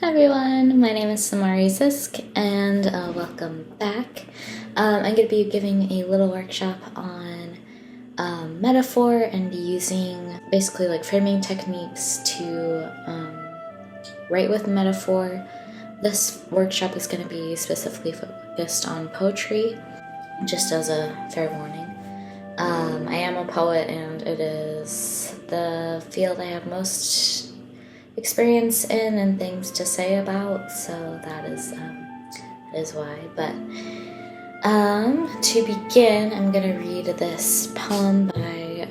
Hi everyone, my name is Samari Zisk and welcome back. I'm going to be giving a little workshop on metaphor and using basically like framing techniques to write with metaphor. This workshop is going to be specifically focused on poetry, just as a fair warning. I am a poet and it is the field I have most experience in and things to say about, so that is why. But to begin, I'm gonna read this poem by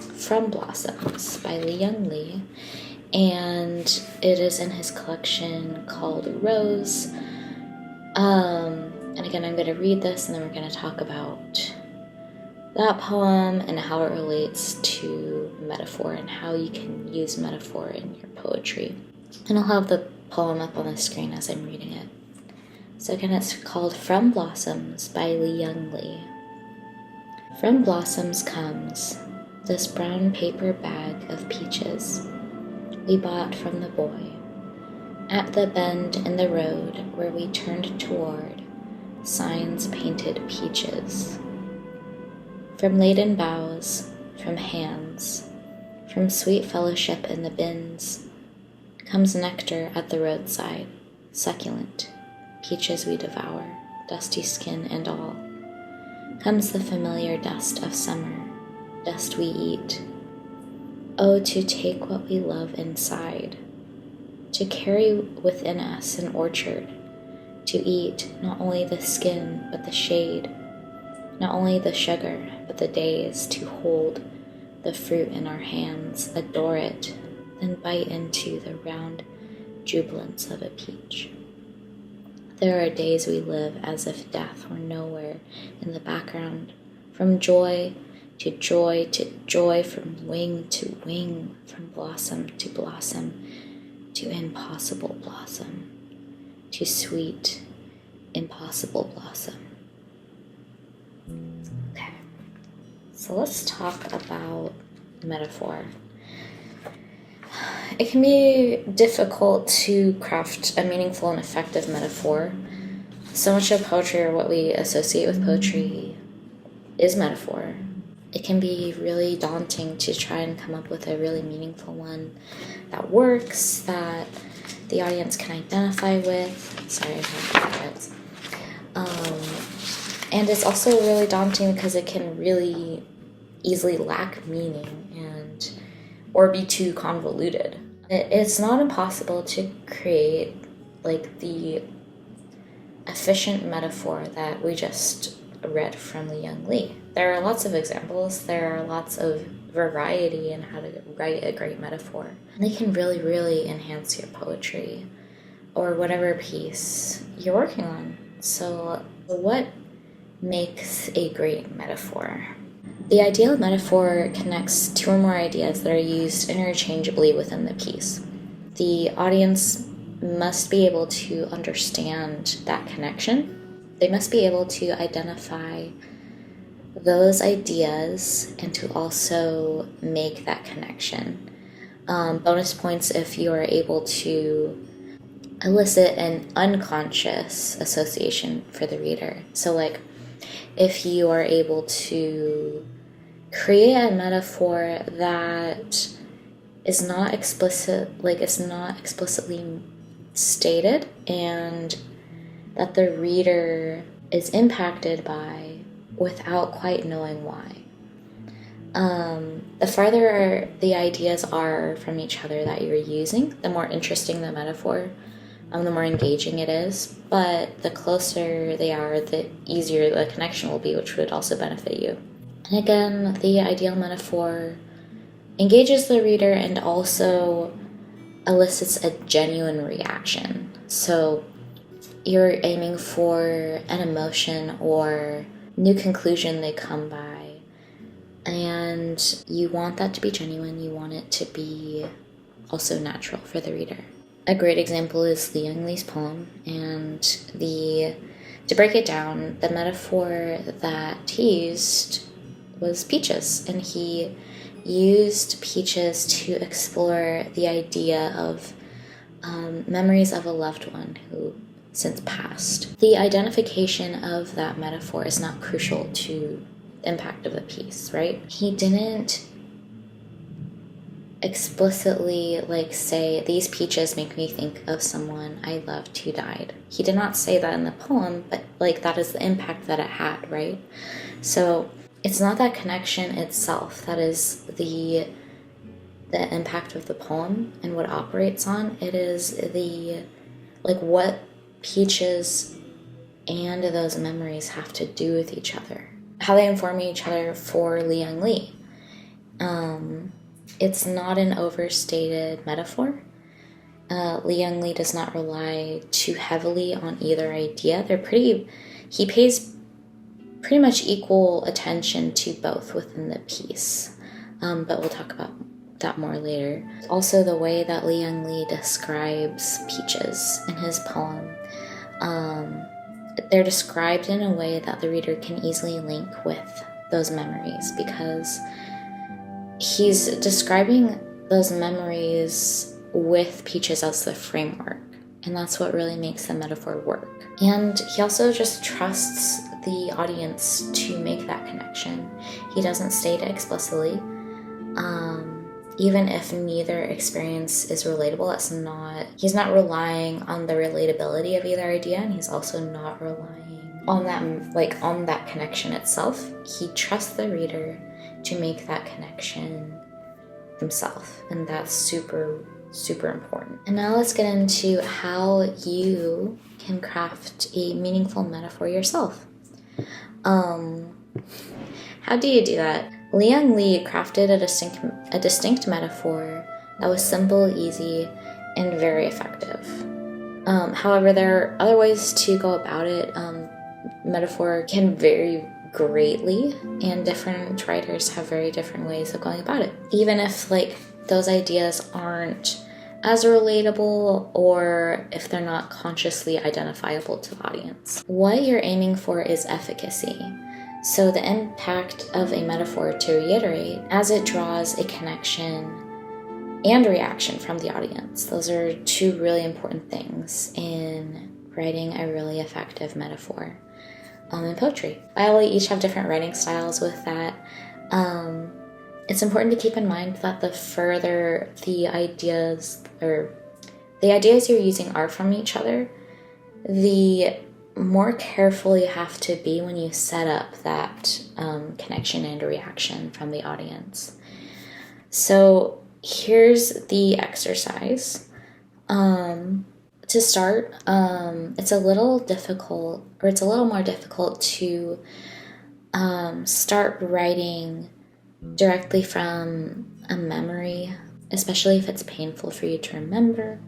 From Blossoms by Li-Young Lee, and it is in his collection called Rose. And again, I'm gonna read this and then we're gonna talk about that poem and how it relates to metaphor and how you can use metaphor in your poetry. And I'll have the poem up on the screen as I'm reading it. So again, it's called From Blossoms by Li-Young Lee. From blossoms comes this brown paper bag of peaches we bought from the boy at the bend in the road where we turned toward signs painted peaches. From laden boughs, from hands, from sweet fellowship in the bins, comes nectar at the roadside, succulent, peaches we devour, dusty skin and all. Comes the familiar dust of summer, dust we eat. Oh, to take what we love inside, to carry within us an orchard, to eat not only the skin but the shade, not only the sugar, but the days, to hold the fruit in our hands, adore it, then bite into the round jubilance of a peach. There are days we live as if death were nowhere in the background, from joy to joy to joy, from wing to wing, from blossom to blossom, to impossible blossom, to sweet, impossible blossom. Okay, so let's talk about metaphor. It can be difficult to craft a meaningful and effective metaphor. So much of poetry, or what we associate with poetry, is metaphor. It can be really daunting to try and come up with a really meaningful one that works, that the audience can identify with. Sorry, I have carrots. And it's also really daunting because it can really easily lack meaning or be too convoluted. It's not impossible to create like the efficient metaphor that we just read from Li-Young Lee. There are lots of examples. There are lots of variety in how to write a great metaphor. And they can really, really enhance your poetry or whatever piece you're working on. So what makes a great metaphor? The ideal metaphor connects two or more ideas that are used interchangeably within the piece. The audience must be able to understand that connection. They must be able to identify those ideas and to also make that connection. Bonus points if you are able to elicit an unconscious association for the reader. So like if you are able to create a metaphor that is not explicit, like it's not explicitly stated, and that the reader is impacted by without quite knowing why. The farther the ideas are from each other that you're using, the more interesting the metaphor, the more engaging it is, but the closer they are, the easier the connection will be, which would also benefit you. And again, the ideal metaphor engages the reader and also elicits a genuine reaction. So you're aiming for an emotion or new conclusion they come by, and you want that to be genuine. You want it to be also natural for the reader. A great example is Li-Young Lee's poem, and to break it down, the metaphor that he used was peaches, and he used peaches to explore the idea of memories of a loved one who since passed. The identification of that metaphor is not crucial to the impact of the piece, right? He didn't explicitly say, these peaches make me think of someone I loved who died. He did not say that in the poem, but that is the impact that it had, right? So it's not that connection itself that is the impact of the poem and what it operates on. It is the what peaches and those memories have to do with each other, how they inform each other for Li-Young Lee. It's not an overstated metaphor. Li-Young Lee does not rely too heavily on either idea. He pays pretty much equal attention to both within the piece, but we'll talk about that more later. Also, the way that Li-Young Lee describes peaches in his poem, they're described in a way that the reader can easily link with those memories, because he's describing those memories with peaches as the framework, and that's what really makes the metaphor work. And he also just trusts the audience to make that connection. He doesn't state it explicitly. Even if neither experience is relatable, he's not relying on the relatability of either idea, and he's also not relying on that connection itself. He trusts the reader to make that connection himself, and that's super, super important. And now let's get into how you can craft a meaningful metaphor yourself. How do you do that? Li-Young Lee crafted a distinct metaphor that was simple, easy, and very effective. However, there are other ways to go about it. Metaphor can vary greatly, and different writers have very different ways of going about it. Even if those ideas aren't as relatable, or if they're not consciously identifiable to the audience. What you're aiming for is efficacy. So the impact of a metaphor, to reiterate, as it draws a connection and reaction from the audience. Those are two really important things in writing a really effective metaphor in poetry. While we each have different writing styles with that, it's important to keep in mind that the further the ideas you're using are from each other, the more careful you have to be when you set up that connection and reaction from the audience. So here's the exercise. To start, it's a little more difficult to start writing directly from a memory, especially if it's painful for you to remember.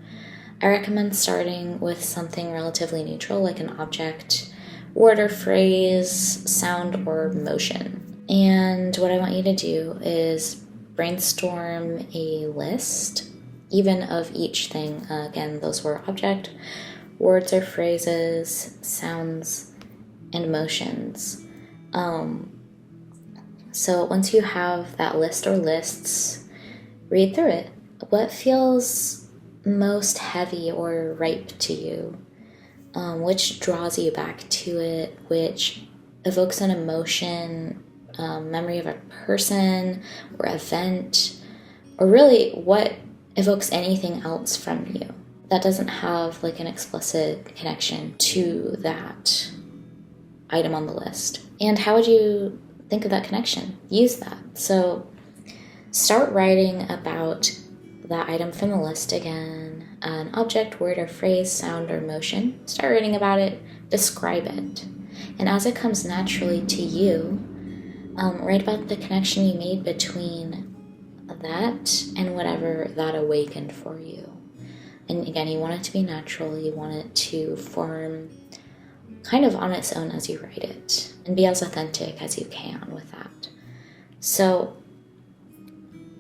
I recommend starting with something relatively neutral, like an object, word or phrase, sound, or motion. And what I want you to do is brainstorm a list, even of each thing. Again, those were object, words or phrases, sounds, and motions. So once you have that list or lists, read through it. What feels most heavy or ripe to you? Which draws you back to it? Which evokes an emotion, memory of a person or event, or really what evokes anything else from you that doesn't have an explicit connection to that item on the list? And how would you think of that connection? Use that. So start writing about that item from the list again, an object, word or phrase, sound or motion. Start writing about it, describe it. And as it comes naturally to you, write about the connection you made between that and whatever that awakened for you. And again, you want it to be natural, you want it to form kind of on its own as you write it, and be as authentic as you can with that. So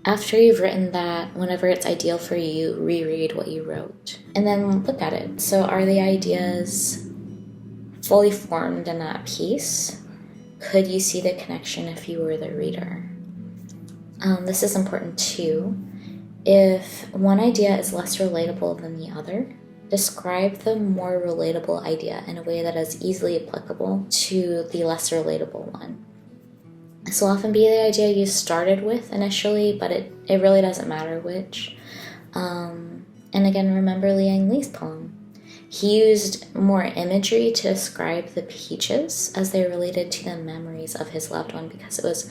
after you've written that, whenever it's ideal for you, reread what you wrote. And then look at it. So are the ideas fully formed in that piece? Could you see the connection if you were the reader? This is important too. If one idea is less relatable than the other, describe the more relatable idea in a way that is easily applicable to the less relatable one. This will often be the idea you started with initially, but it really doesn't matter which. And again, remember Liang Li's poem. He used more imagery to describe the peaches as they related to the memories of his loved one, because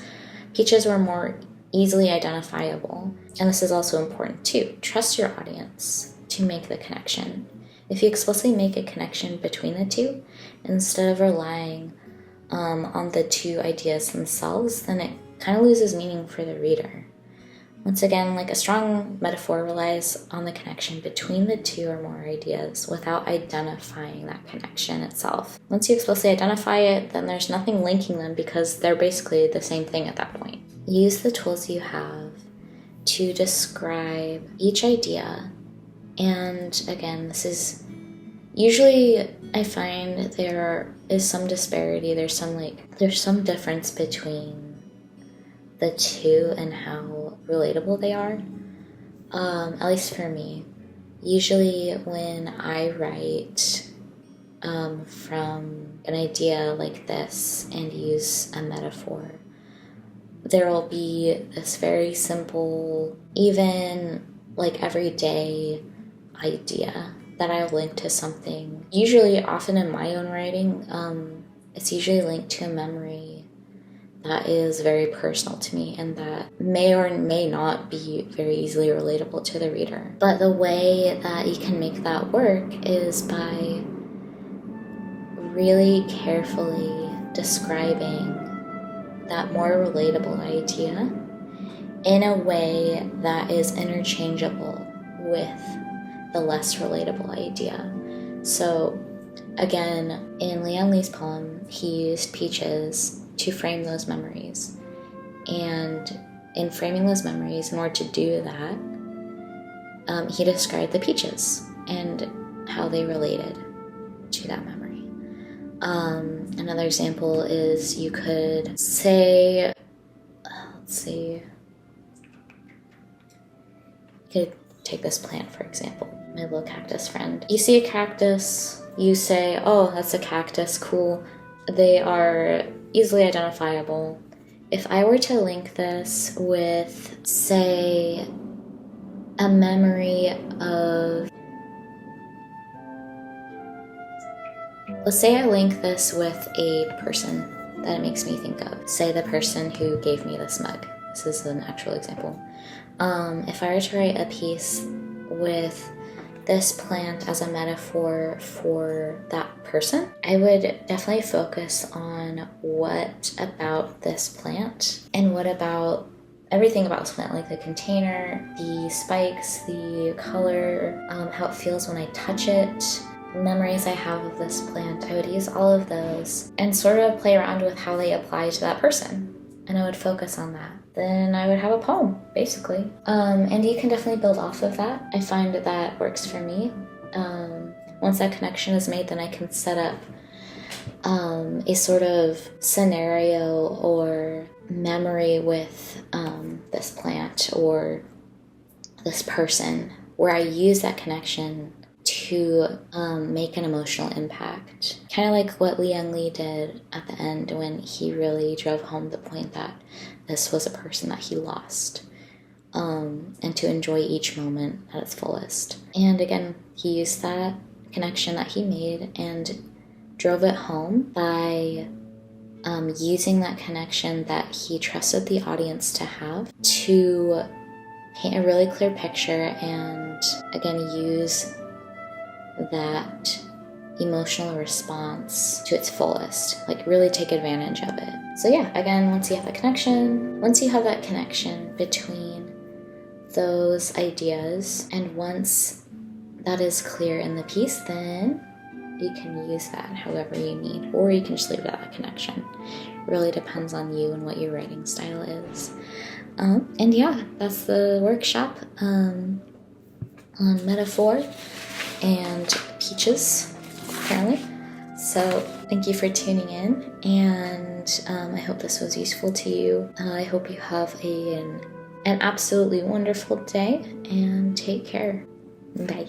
peaches were more easily identifiable. And this is also important too. Trust your audience to make the connection. If you explicitly make a connection between the two, instead of relying on the two ideas themselves, then it kind of loses meaning for the reader. Once again, like a strong metaphor relies on the connection between the two or more ideas without identifying that connection itself. Once you explicitly identify it, then there's nothing linking them because they're basically the same thing at that point. Use the tools you have to describe each idea. And again, this is usually, I find there is some disparity. There's some difference between the two and how relatable they are. At least for me. Usually when I write from an idea like this and use a metaphor, there will be this very simple, even like everyday idea that I'll link to something. Usually, often in my own writing, it's usually linked to a memory that is very personal to me and that may or may not be very easily relatable to the reader. But the way that you can make that work is by really carefully describing that more relatable idea in a way that is interchangeable with the less relatable idea. So again, in Liang Li's poem, he used peaches to frame those memories. And in framing those memories, in order to do that, he described the peaches and how they related to that memory. Another example is you could say, you could take this plant, for example, my little cactus friend. You see a cactus, you say, oh, that's a cactus, cool. They are easily identifiable. If I were to link this with, say, a memory of, let's say I link this with a person that it makes me think of. Say the person who gave me this mug. This is an actual example. If I were to write a piece with this plant as a metaphor for that person, I would definitely focus on what about this plant and what about everything about this plant, like the container, the spikes, the color, how it feels when I touch it, memories I have of this plant. I would use all of those and sort of play around with how they apply to that person. And I would focus on that. Then I would have a poem, basically. And you can definitely build off of that. I find that works for me. Once that connection is made, then I can set up a sort of scenario or memory with this plant or this person where I use that connection to make an emotional impact. Kind of like what Liang Li did at the end when he really drove home the point that this was a person that he lost, and to enjoy each moment at its fullest. And again, he used that connection that he made and drove it home by using that connection that he trusted the audience to have to paint a really clear picture and again use that emotional response to its fullest, like really take advantage of it. So yeah, again, once you have that connection between those ideas, and once that is clear in the piece, then you can use that however you need, or you can just leave it at that connection. It really depends on you and what your writing style is. And yeah, that's the workshop on metaphor and peaches, apparently. So thank you for tuning in, and I hope this was useful to you. I hope you have an an absolutely wonderful day and take care. Bye.